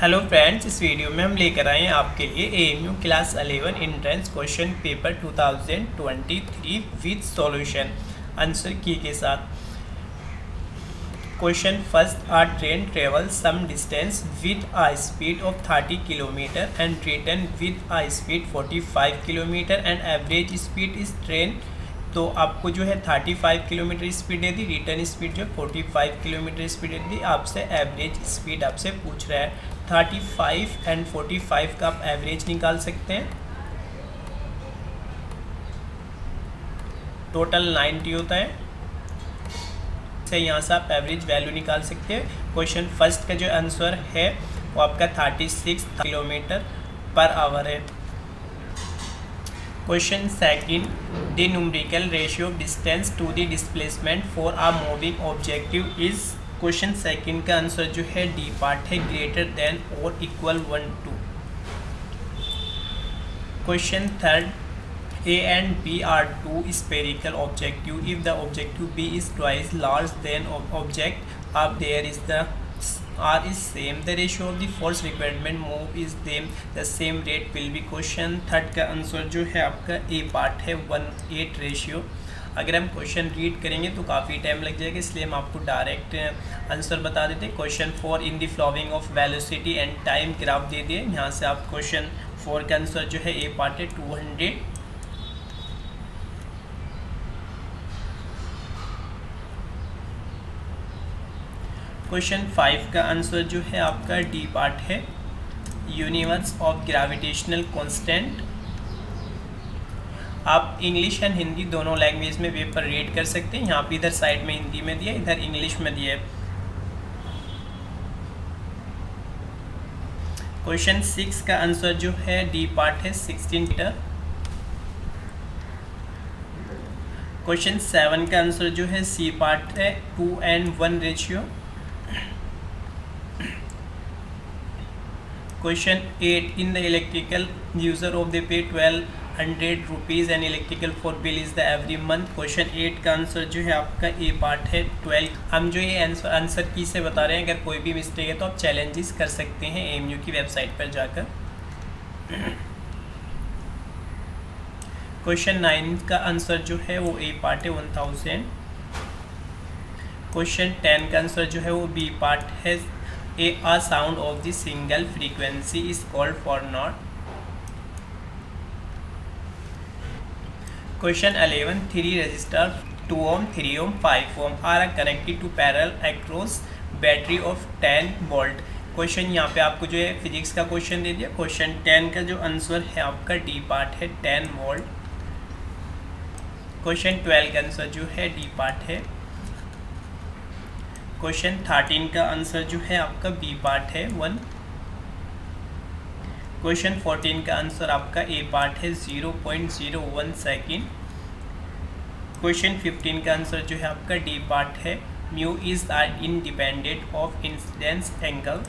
Hello friends, इस video में हम लेकर आए हैं आपके लिए AMU class 11 entrance question paper 2023 with solution answer key के साथ। Question first, a train travel some distance with a speed of 30 kilometre and return with a speed 45 kilometre and average speed इस ट्रेन। तो आपको जो है 35 kilometre speed दे दी, return speed जो 45 किलोमीटर स्पीड दे दी, आपसे एवरेज स्पीड आपसे पूछ रहा है। 35 एंड 45 का आप एवरेज निकाल सकते हैं, टोटल 90 होता है, से यहाँ से आप एवरेज वैल्यू निकाल सकते हैं। क्वेश्चन फर्स्ट का जो आंसर है वो आपका 36 किलोमीटर पर आवर है। Question second, the numerical ratio of distance to the displacement for a moving objective is. Question second का आंसर जो है डी पार्ट है, ग्रेटर देन और equal 1 to। Question third, A and B are two spherical objective. If the objective B is twice large than object up there is the R is same, the ratio of the force requirement move is the same rate will be। Question third का answer जो है आपका A part है 1:8 ratio. अगर हम question read करेंगे तो काफ़ी टाइम लग जाएगा, इसलिए हम आपको डायरेक्ट आंसर बता देते हैं। Question 4, in the following of velocity and time graph दे दिए, यहाँ से आप क्वेश्चन 4 का आंसर जो है A पार्ट है 200। क्वेश्चन 5 का आंसर जो है आपका डी पार्ट है, यूनिवर्स ऑफ ग्रेविटेशनल कांस्टेंट। आप इंग्लिश एंड हिंदी दोनों लैंग्वेज में पेपर रीड कर सकते हैं। यहाँ पे इधर साइड में हिंदी में दिया, इधर इंग्लिश में दिया है। क्वेश्चन 6 का आंसर जो है डी पार्ट है 16 मीटर। क्वेश्चन 7 का आंसर जो है सी पार्ट है 2:1 ratio. Question 8, in the electrical user of the pay 1200 rupees and electrical for bill is the every month. Question 8 का आंसर जो है आपका ए पार्ट है 12। हम जो ये आंसर की से बता रहे हैं, अगर कोई भी मिस्टेक है तो आप चैलेंजेस कर सकते हैं एएमयू की वेबसाइट पर जाकर। क्वेश्चन 9 का आंसर जो है वो ए पार्ट है 1000। क्वेश्चन 10 का आंसर जो है वो बी पार्ट है, a sound of the single frequency is called for not। Question 11, 3 resistor 2 ohm 3 ohm 5 ohm are connected to parallel across battery of 10 volt। Question यहाँ पे आपको जो है फिजिक्स का क्वेश्चन दे दिया। क्वेश्चन 10 का जो आंसर है आपका डी पार्ट है 10 वोल्ट। क्वेश्चन 12 का आंसर जो है डी पार्ट है। क्वेश्चन 13 का आंसर जो है आपका बी पार्ट है 1। क्वेश्चन 14 का आंसर आपका ए पार्ट है 0.01 सेकेंड। क्वेश्चन 15 का आंसर जो है आपका डी पार्ट है, mu is are independent of incidence angle.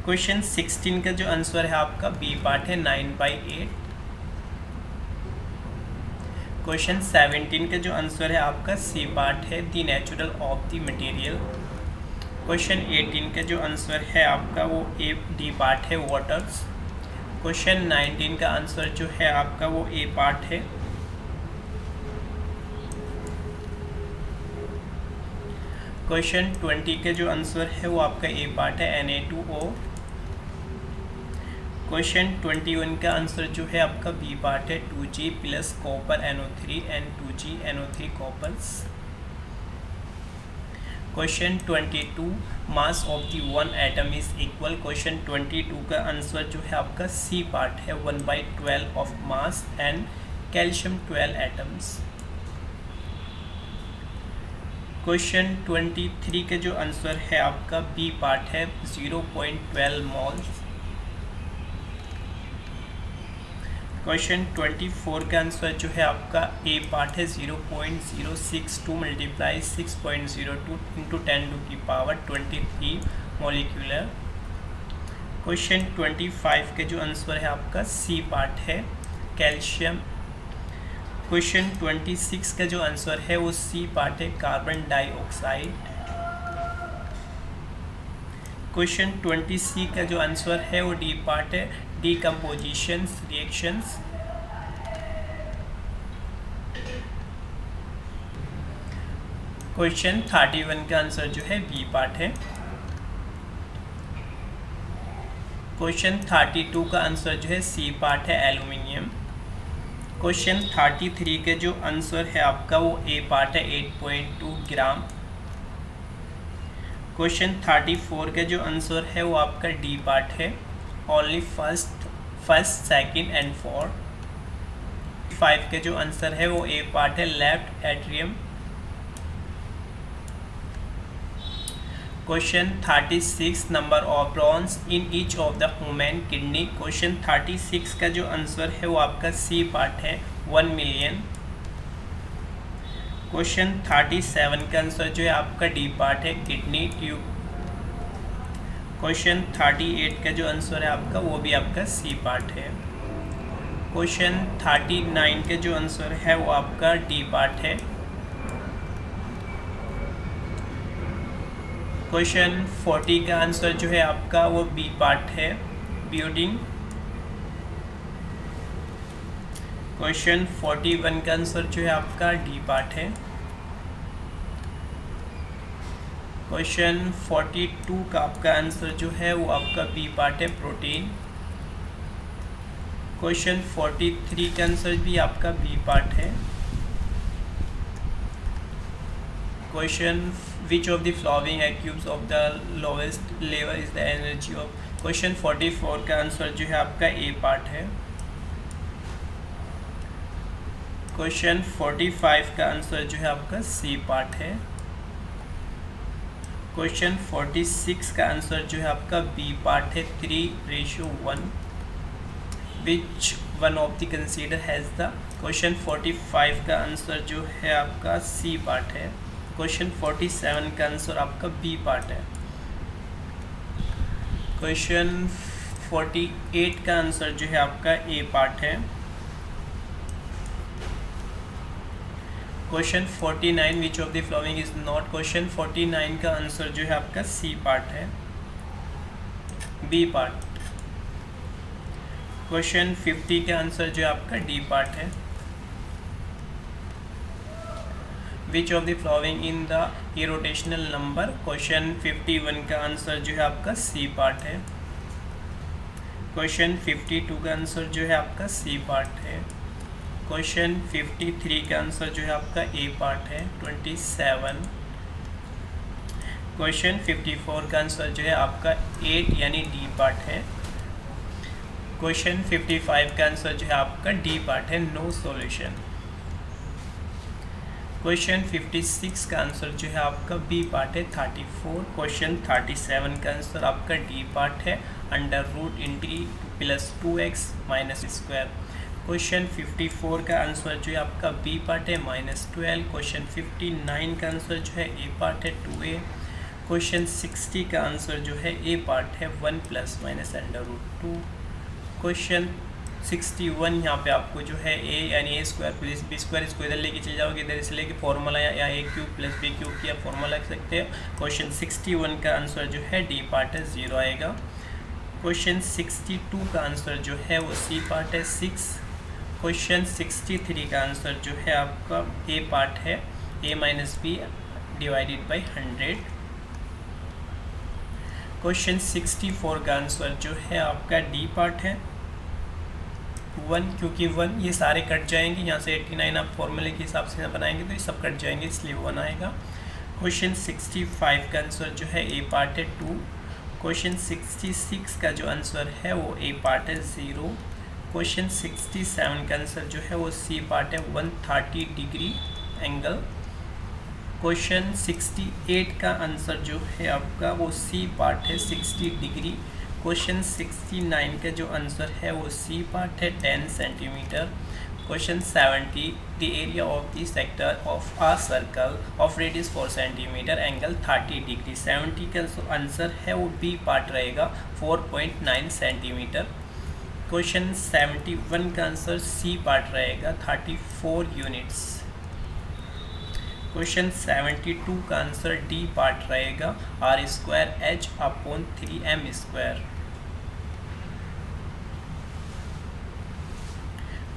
Question 16 का जो आंसर है आपका बी पार्ट है 9/8। क्वेश्चन 17 का जो आंसर है आपका सी पार्ट है, the natural of the material. Question 18 का जो आंसर है आपका वो ए डी पार्ट है वाटर्स। क्वेश्चन 19 का आंसर जो है आपका वो ए पार्ट है। क्वेश्चन 20 का जो आंसर है वो आपका ए पार्ट है Na2O। क्वेश्चन 21 का आंसर जो है आपका बी पार्ट है 2G plus copper NO3 and 2G NO3 coppers. Question 22, mass of the one atom is equal. Question 22 का आंसर जो है आपका सी पार्ट है 1/12 of mass and calcium 12 atoms. Question 23 का जो आंसर है आपका बी पार्ट है 0.12 मोल्स। क्वेश्चन 24 का आंसर जो है आपका ए पार्ट है 0.062 मल्टीप्लाई 6.02 इंटू 10⁻23 मॉलिक्यूलर। क्वेश्चन 25 का जो आंसर है आपका सी पार्ट है कैल्शियम। क्वेश्चन 26 का जो आंसर है वो सी पार्ट है कार्बन डाइऑक्साइड। क्वेश्चन 20C का जो आंसर है वो डी पार्ट है, डीकम्पोजिशंस रिएक्शंस। क्वेश्चन 31 का आंसर जो है बी पार्ट है। क्वेश्चन 32 का आंसर जो है सी पार्ट है, एल्यूमिनियम। क्वेश्चन 33 के जो आंसर है आपका वो ए पार्ट है, 8.2 ग्राम। क्वेश्चन 34 के जो आंसर है वो आपका डी पार्ट है, only first second and fourth. 5 के जो आंसर है वो ए पार्ट है, left atrium. Question 36 number of brons in each of the human kidney. Question 36 का जो आंसर है वो आपका सी पार्ट है, 1 मिलियन। क्वेश्चन 37 का आंसर जो है आपका डी पार्ट है, किडनी ट्यूब। क्वेश्चन 38 का जो आंसर है आपका वो भी आपका सी पार्ट है। क्वेश्चन 39 के जो आंसर है वो आपका डी पार्ट है। क्वेश्चन 40 का आंसर जो है आपका वो बी पार्ट है, बिल्डिंग। क्वेश्चन 41 का आंसर जो है आपका डी पार्ट है। क्वेश्चन 42 का आपका आंसर जो है वो आपका बी पार्ट है, प्रोटीन। क्वेश्चन 43 का आंसर भी आपका बी पार्ट है। Question which of the following cubes of the lowest level is the energy of। Question 44 का आंसर जो है आपका ए पार्ट है। क्वेश्चन 45 का आंसर जो है आपका सी पार्ट है। क्वेश्चन 46 का आंसर जो है आपका बी पार्ट है, 3:1। Which one of the consider has the. Question 45 का आंसर जो है आपका सी पार्ट है। क्वेश्चन 47 का आंसर आपका बी पार्ट है। क्वेश्चन 48 का आंसर जो है आपका ए पार्ट है। Question 49 which of the following is not. Question 49 का आंसर जो है आपका सी पार्ट है, बी पार्ट। क्वेश्चन 50 का आंसर जो है आपका डी पार्ट है। Which of the following in the irrational number. Question 51 का आंसर जो है आपका सी पार्ट है। क्वेश्चन 52 का आंसर जो है आपका सी पार्ट है। क्वेश्चन 53 का आंसर जो है आपका ए पार्ट है, 27। क्वेश्चन 54 का आंसर जो है आपका 8 यानी डी पार्ट है। क्वेश्चन 55 का आंसर जो है आपका डी पार्ट है, नो सॉल्यूशन। क्वेश्चन 56 का आंसर जो है आपका बी पार्ट है, 34। क्वेश्चन 37 का आंसर आपका डी पार्ट है, √(t + 2x - स्क्वायर। क्वेश्चन 54 का आंसर जो है आपका बी पार्ट है, -12। क्वेश्चन 59 का आंसर जो है ए पार्ट है, 2a। क्वेश्चन 60 का आंसर जो है ए पार्ट है, 1 ± √2। क्वेश्चन 61 यहाँ पे आपको जो है ए यानी ए स्क्वायर प्लस बी स्क्वायर, इसको इधर लेके चले जाओगे, इधर इसे लेके फॉर्मूला या ए क्यूब प्लस बी क्यूब की आप फॉर्मूला लिख सकते हो। क्वेश्चन 61 का आंसर जो है डी पार्ट है, 0 आएगा। क्वेश्चन 62 का आंसर जो है वो सी पार्ट है, 6। क्वेश्चन 63 का आंसर जो है आपका ए पार्ट है, a - b / 100। क्वेश्चन 64 का आंसर जो है आपका डी पार्ट है, 1, क्योंकि 1 ये सारे कट जाएंगे, यहाँ से 89 आप फॉर्मूले के हिसाब से बनाएंगे तो ये सब कट जाएंगे, इसलिए 1 आएगा। क्वेश्चन 65 का आंसर जो है ए पार्ट है, 2। क्वेश्चन 66 का जो आंसर है वो ए पार्ट है, 0। क्वेश्चन 67 का आंसर जो है वो सी पार्ट है, 130 डिग्री एंगल। क्वेश्चन 68 का आंसर जो है आपका वो सी पार्ट है, 60 डिग्री। क्वेश्चन 69 का जो आंसर है वो सी पार्ट है, 10 centimetre. Question 70 the area of the sector of a circle of radius 4 centimetre angle 30 degree. 70 का आंसर है वो बी पार्ट रहेगा, 4.9 सेंटीमीटर। क्वेश्चन 71 का आंसर सी पार्ट रहेगा, 34 यूनिट्स। क्वेश्चन 72 का आंसर डी पार्ट रहेगा, r²h/3m²।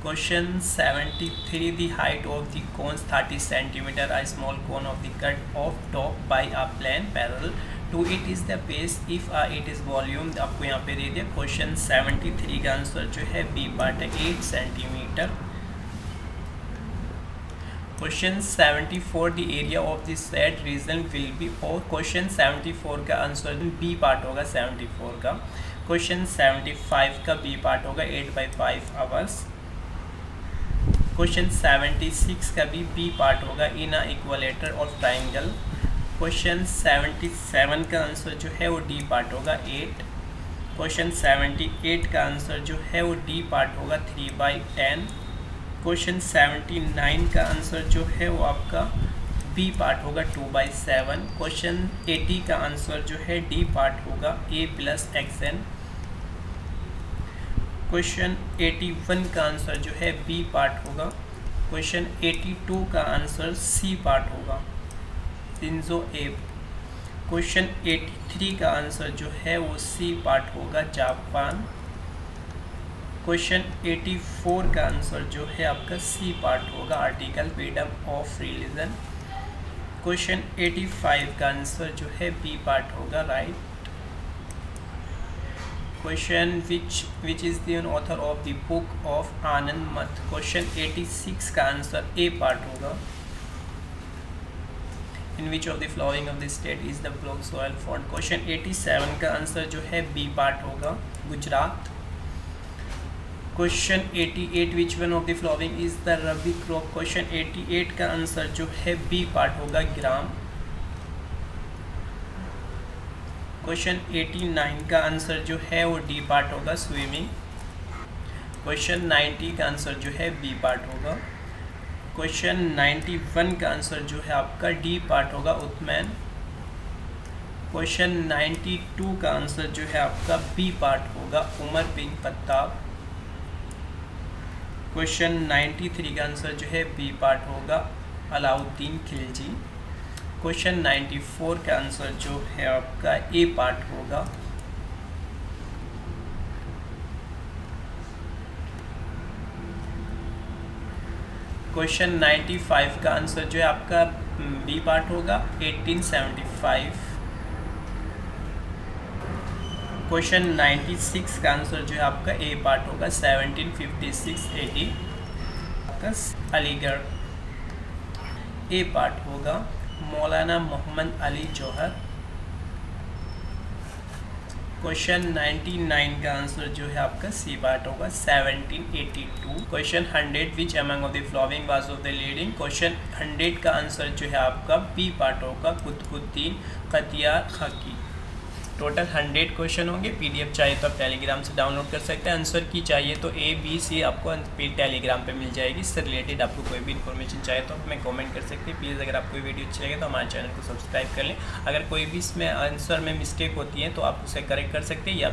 Question 73. The height of the cones 30 cm. A small cone of the cut off top by a plane parallel to it is the base if it is volume आपको यहाँ पे दे दिया। Question 73 का answer जो है B part है 8 centimetre. Question 74. The area of the said region will be, और question 74 का आंसर बी पार्ट होगा 74 का। क्वेश्चन 75 का बी पार्ट होगा 8/5 आवर्स। क्वेश्चन 76 का भी बी पार्ट होगा इन अ इक्विलेटर और ट्राइंगल। क्वेश्चन 77 का आंसर जो है वो डी पार्ट होगा 8। क्वेश्चन 78 का आंसर जो है वो डी पार्ट होगा 3/10। क्वेश्चन 79 का आंसर जो है वो आपका बी पार्ट होगा 2/7। क्वेश्चन 80 का आंसर जो है डी पार्ट होगा a+xn। क्वेश्चन 81 का आंसर जो है बी पार्ट होगा। क्वेश्चन 82 का आंसर सी पार्ट होगा सिंजो एब। क्वेश्चन 83 का आंसर जो है वो सी पार्ट होगा जापान। क्वेश्चन 84 का आंसर जो है आपका सी पार्ट होगा article freedom of religion. Question 85 का आंसर जो है बी पार्ट होगा right. Question which is the author of the book of Anandmath. Question 86 का आंसर ए पार्ट होगा। In which of the following of the state is the block soil found. Question 87 का answer जो है B part होगा Gujarat. Question 88 which one of the following is the rabi crop. Question 88 का answer जो है B part होगा ग्राम। Question 89 का answer जो है वो डी पार्ट होगा स्विमिंग। क्वेश्चन 90 का आंसर जो है बी पार्ट होगा। क्वेश्चन 91 का आंसर जो है आपका डी पार्ट होगा उत्मैन। क्वेश्चन 92 का आंसर जो है आपका बी पार्ट होगा उमर बिन खत्ताब। क्वेश्चन 93 का आंसर जो है बी पार्ट होगा अलाउद्दीन खिलजी। क्वेश्चन 94 का आंसर जो है आपका ए पार्ट होगा। क्वेश्चन 95 का आंसर जो है आपका बी पार्ट होगा 1875। क्वेश्चन 96 का आंसर जो है आपका ए पार्ट होगा 1756 AD। अलीगढ़ ए पार्ट होगा मौलाना मोहम्मद अली जौहर। क्वेश्चन 99 का आंसर जो है आपका सी पार्ट होगा 1782। Question 100 which among of the flowing was of the leading. Question 100 का आंसर जो है आपका बी पार्ट होगा कुतुबुद्दीन खतियार खाकी। टोटल 100 क्वेश्चन होंगे। पीडीएफ चाहिए तो आप टेलीग्राम से डाउनलोड कर सकते हैं। आंसर की चाहिए तो ए बी सी आपको टेलीग्राम पे मिल जाएगी। इससे रिलेटेड आपको कोई भी इन्फॉर्मेशन चाहिए तो हमें कमेंट कर सकते हैं। प्लीज़ अगर आपको वीडियो अच्छी लगे तो हमारे चैनल को सब्सक्राइब कर लें। अगर कोई भी इसमें आंसर में मिस्टेक होती है तो आप उसे करेक्ट कर सकते हैं या